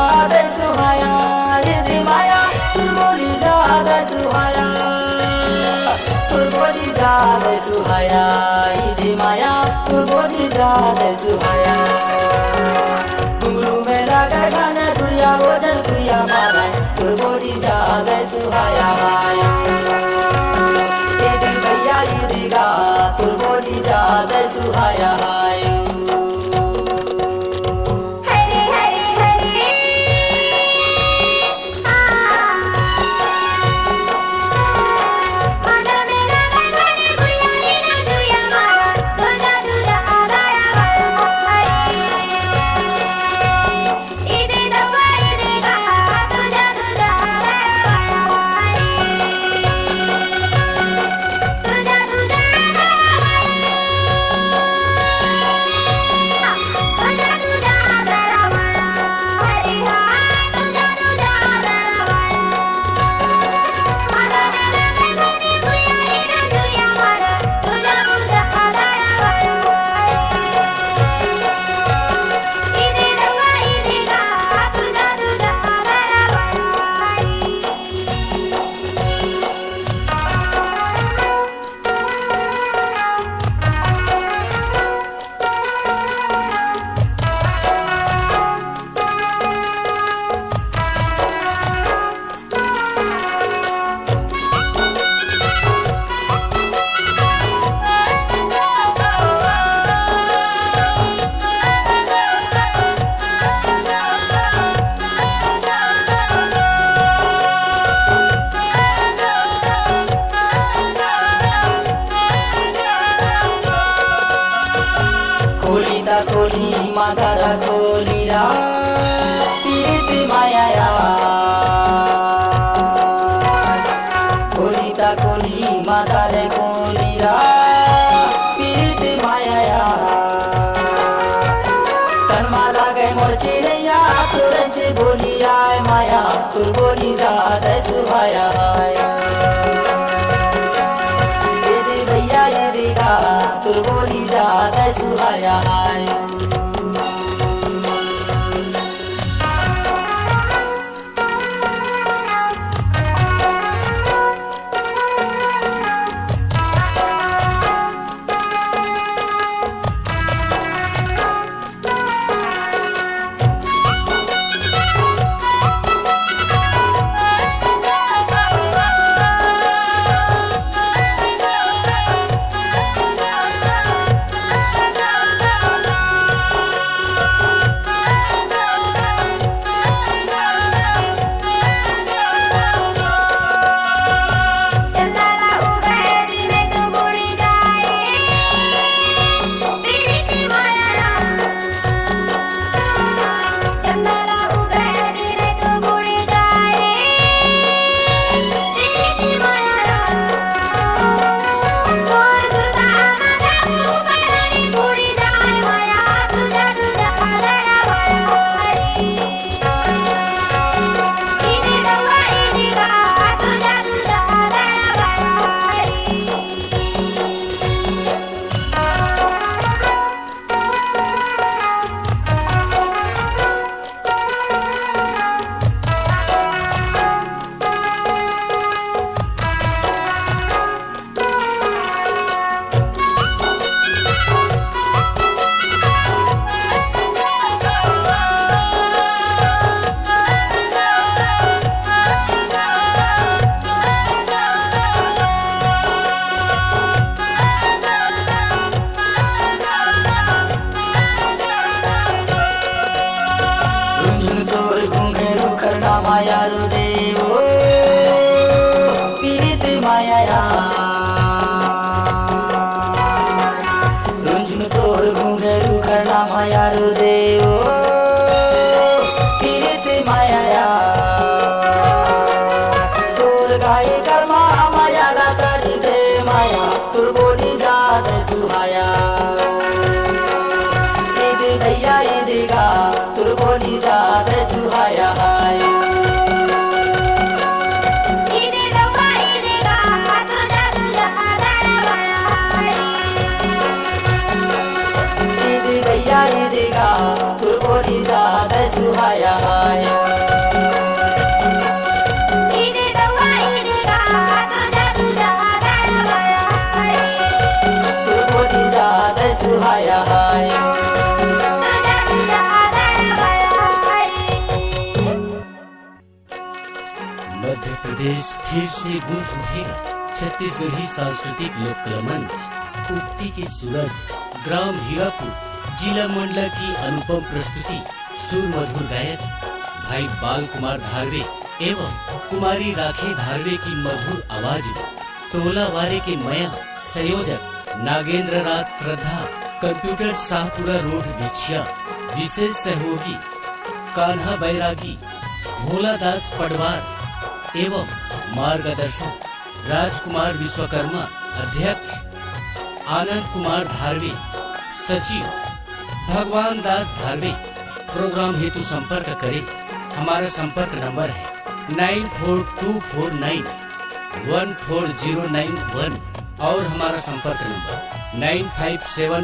जादे सुहाया इदी माया तुर बोली जादे सुहाया तुर बोली जादे सुहाया इदी माया तुर बोली जादे सुहाया घुंगरू में लगा गाने दुरिया भोजन दुरिया मारा तुर बोली जादे सुहाया इदी भैया इदी गा तुर बोली जादे सुहाया कोली मातारा कोलीरा पीरिति माया कोलीता कोली मातारे कोलीरा पीरिति माया तनमा लागे मोर चिरैया तुरंचे बोली आय माया तुर बोली जादे सुहाया इदी भैया इदी गा तुर बोली जादे सुहाया माया रो देवो पीरित माया रुंझुन तोर घुंघरू करना माया रो देवो पीरित माया तोर गाय कर्मा माया रातारी दे माया तुर बोली जादे सुहाया इदी भैया इदी गा तुर बोली जादे सुहाया भैया इदी गा तुर बोली जादे सुहाया मध्य प्रदेश फिर से गूंज उठेगा। छत्तीसगढ़ी सांस्कृतिक लोक कला मंच उक्ति के सूरज ग्राम हीरापुर जिला मंडला की अनुपम प्रस्तुति सुर मधुर गायक भाई बाल कुमार धारवे एवं कुमारी राखी धारवे की मधुर आवाज में टोला वारे के मया संयोजक नागेंद्र राज श्रद्धा कंप्यूटर शाहपुरा रोड बिछिया, विशेष सहयोगी कान्हा बैरागी भोला दास पडवार एवं मार्गदर्शक राजकुमार विश्वकर्मा, अध्यक्ष आनंद कुमार धारवे, सचिव भगवान दास धारवे। प्रोग्राम हेतु संपर्क करें। हमारा संपर्क नंबर है 9424914091 और हमारा संपर्क नंबर 957